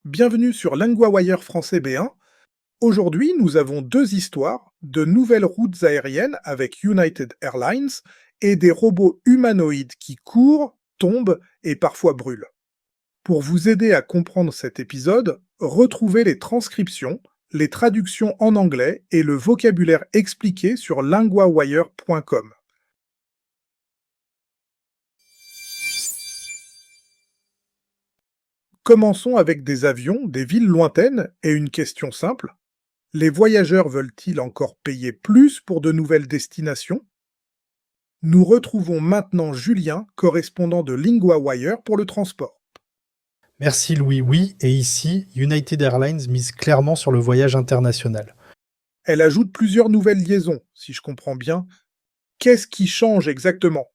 Bienvenue sur LinguaWire français B1. Aujourd'hui, nous avons deux histoires de nouvelles routes aériennes avec United Airlines et des robots humanoïdes qui courent, tombent et parfois brûlent. Pour vous aider à comprendre cet épisode, retrouvez les transcriptions, les traductions en anglais et le vocabulaire expliqué sur linguawire.com. Commençons avec des avions, des villes lointaines et une question simple. Les voyageurs veulent-ils encore payer plus pour de nouvelles destinations? Nous retrouvons maintenant Julien, correspondant de LinguaWire pour le transport. Merci Louis, oui, et ici, United Airlines mise clairement sur le voyage international. Elle ajoute plusieurs nouvelles liaisons, si je comprends bien. Qu'est-ce qui change exactement?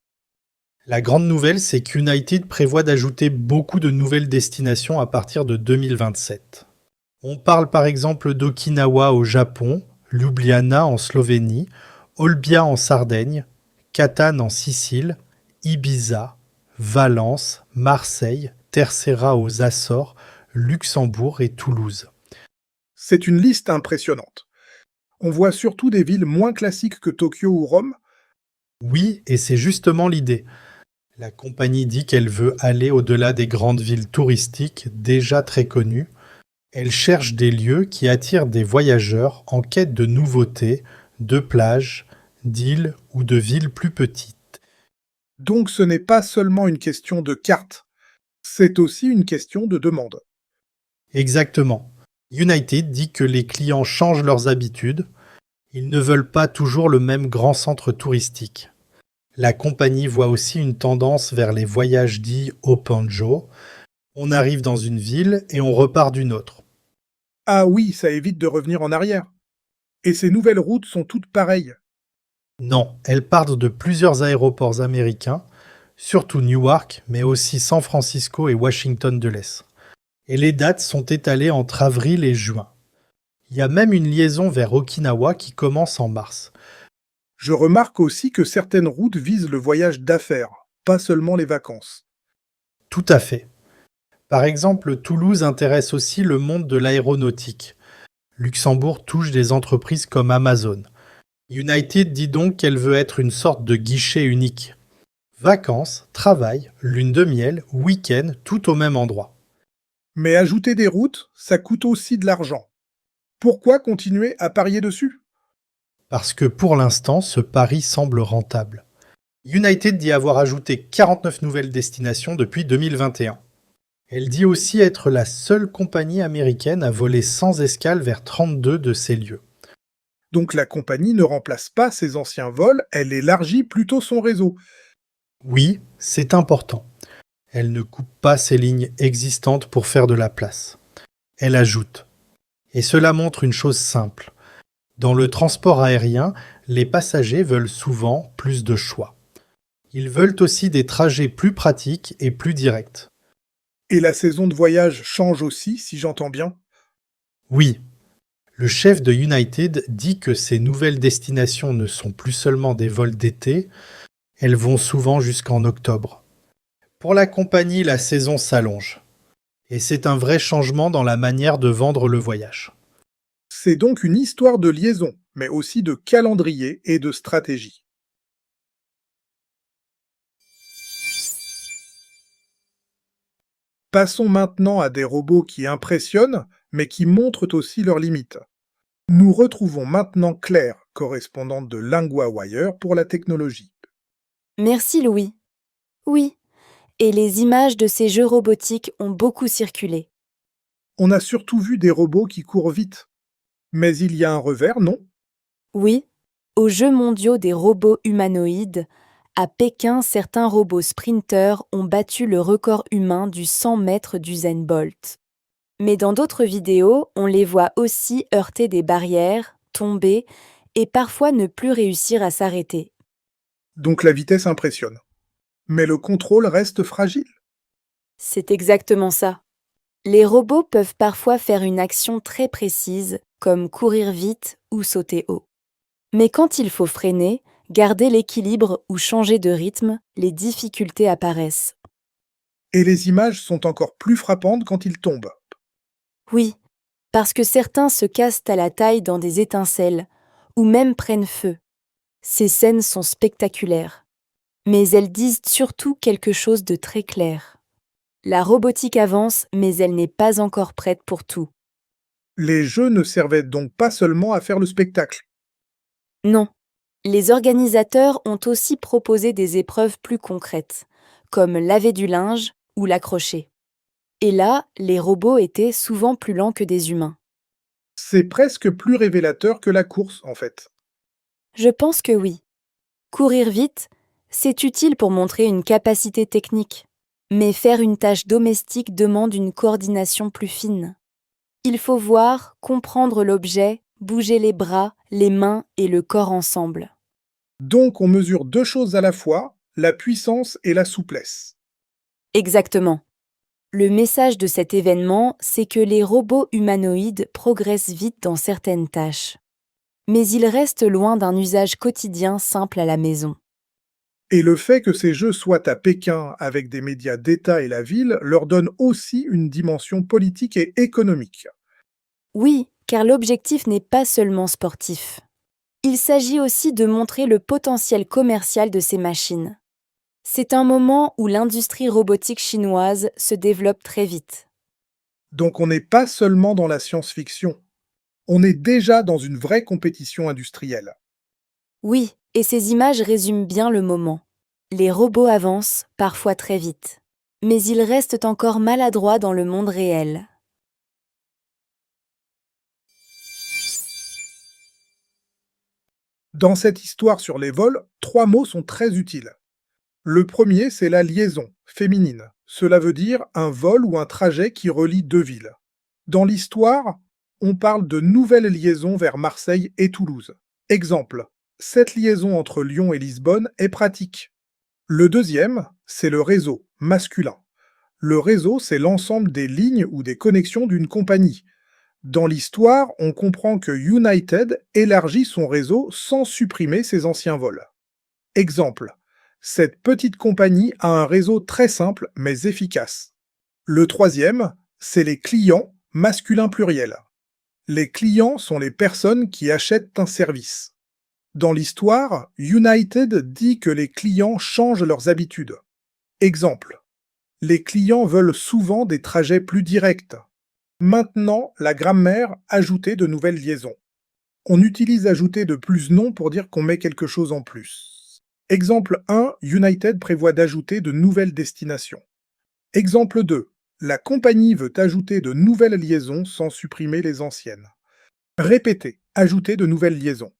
La grande nouvelle, c'est qu'United prévoit d'ajouter beaucoup de nouvelles destinations à partir de 2027. On parle par exemple d'Okinawa au Japon, Ljubljana en Slovénie, Olbia en Sardaigne, Catane en Sicile, Ibiza, Valence, Marseille, Terceira aux Açores, Luxembourg et Toulouse. C'est une liste impressionnante. On voit surtout des villes moins classiques que Tokyo ou Rome. Oui, et c'est justement l'idée. La compagnie dit qu'elle veut aller au-delà des grandes villes touristiques déjà très connues. Elle cherche des lieux qui attirent des voyageurs en quête de nouveautés, de plages, d'îles ou de villes plus petites. Donc ce n'est pas seulement une question de carte, c'est aussi une question de demande. Exactement. United dit que les clients changent leurs habitudes. Ils ne veulent pas toujours le même grand centre touristique. La compagnie voit aussi une tendance vers les voyages dits Opanjo. On arrive dans une ville et on repart d'une autre. Ah oui, ça évite de revenir en arrière. Et ces nouvelles routes sont toutes pareilles. Non, elles partent de plusieurs aéroports américains, surtout Newark, mais aussi San Francisco et Washington de l'Est. Et les dates sont étalées entre avril et juin. Il y a même une liaison vers Okinawa qui commence en mars. Je remarque aussi que certaines routes visent le voyage d'affaires, pas seulement les vacances. Tout à fait. Par exemple, Toulouse intéresse aussi le monde de l'aéronautique. Luxembourg touche des entreprises comme Amazon. United dit donc qu'elle veut être une sorte de guichet unique. Vacances, travail, lune de miel, week-end, tout au même endroit. Mais ajouter des routes, ça coûte aussi de l'argent. Pourquoi continuer à parier dessus? Parce que pour l'instant, ce pari semble rentable. United dit avoir ajouté 49 nouvelles destinations depuis 2021. Elle dit aussi être la seule compagnie américaine à voler sans escale vers 32 de ces lieux. Donc la compagnie ne remplace pas ses anciens vols, elle élargit plutôt son réseau. Oui, c'est important. Elle ne coupe pas ses lignes existantes pour faire de la place. Elle ajoute. Et cela montre une chose simple. Dans le transport aérien, les passagers veulent souvent plus de choix. Ils veulent aussi des trajets plus pratiques et plus directs. Et la saison de voyage change aussi, si j'entends bien. Oui, le chef de United dit que ces nouvelles destinations ne sont plus seulement des vols d'été, elles vont souvent jusqu'en octobre. Pour la compagnie, la saison s'allonge. Et c'est un vrai changement dans la manière de vendre le voyage. C'est donc une histoire de liaison, mais aussi de calendrier et de stratégie. Passons maintenant à des robots qui impressionnent, mais qui montrent aussi leurs limites. Nous retrouvons maintenant Claire, correspondante de LinguaWire pour la technologie. Merci Louis. Oui, et les images de ces jeux robotiques ont beaucoup circulé. On a surtout vu des robots qui courent vite. Mais il y a un revers, non? Oui, aux Jeux mondiaux des robots humanoïdes, à Pékin, certains robots sprinteurs ont battu le record humain du 100 mètres d'Usain Bolt. Mais dans d'autres vidéos, on les voit aussi heurter des barrières, tomber et parfois ne plus réussir à s'arrêter. Donc la vitesse impressionne. Mais le contrôle reste fragile. C'est exactement ça. Les robots peuvent parfois faire une action très précise, comme courir vite ou sauter haut. Mais quand il faut freiner, garder l'équilibre ou changer de rythme, les difficultés apparaissent. Et les images sont encore plus frappantes quand ils tombent. Oui, parce que certains se cassent à la taille dans des étincelles, ou même prennent feu. Ces scènes sont spectaculaires, mais elles disent surtout quelque chose de très clair. La robotique avance, mais elle n'est pas encore prête pour tout. Les jeux ne servaient donc pas seulement à faire le spectacle. Non, les organisateurs ont aussi proposé des épreuves plus concrètes, comme laver du linge ou l'accrocher. Et là, les robots étaient souvent plus lents que des humains. C'est presque plus révélateur que la course, en fait. Je pense que oui. Courir vite, c'est utile pour montrer une capacité technique, mais faire une tâche domestique demande une coordination plus fine. Il faut voir, comprendre l'objet, bouger les bras, les mains et le corps ensemble. Donc on mesure deux choses à la fois, la puissance et la souplesse. Exactement. Le message de cet événement, c'est que les robots humanoïdes progressent vite dans certaines tâches. Mais ils restent loin d'un usage quotidien simple à la maison. Et le fait que ces jeux soient à Pékin avec des médias d'État et la ville leur donne aussi une dimension politique et économique. Oui, car l'objectif n'est pas seulement sportif. Il s'agit aussi de montrer le potentiel commercial de ces machines. C'est un moment où l'industrie robotique chinoise se développe très vite. Donc on n'est pas seulement dans la science-fiction, on est déjà dans une vraie compétition industrielle. Oui, et ces images résument bien le moment. Les robots avancent, parfois très vite. Mais ils restent encore maladroits dans le monde réel. Dans cette histoire sur les vols, trois mots sont très utiles. Le premier, c'est la liaison, féminine. Cela veut dire un vol ou un trajet qui relie deux villes. Dans l'histoire, on parle de nouvelles liaisons vers Marseille et Toulouse. Exemple, cette liaison entre Lyon et Lisbonne est pratique. Le deuxième, c'est le réseau, masculin. Le réseau, c'est l'ensemble des lignes ou des connexions d'une compagnie. Dans l'histoire, on comprend que United élargit son réseau sans supprimer ses anciens vols. Exemple, cette petite compagnie a un réseau très simple mais efficace. Le troisième, c'est les clients, masculin pluriel. Les clients sont les personnes qui achètent un service. Dans l'histoire, United dit que les clients changent leurs habitudes. Exemple, les clients veulent souvent des trajets plus directs. Maintenant, la grammaire ajouter de nouvelles liaisons. On utilise ajouter de plus non pour dire qu'on met quelque chose en plus. Exemple 1, United prévoit d'ajouter de nouvelles destinations. Exemple 2, la compagnie veut ajouter de nouvelles liaisons sans supprimer les anciennes. Répétez, ajouter de nouvelles liaisons.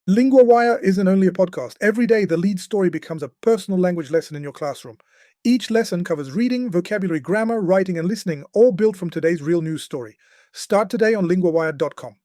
LinguaWire isn't only a podcast. Every day, the lead story becomes a personal language lesson in your classroom. Each lesson covers reading, vocabulary, grammar, writing, and listening, all built from today's real news story. Start today on linguawire.com.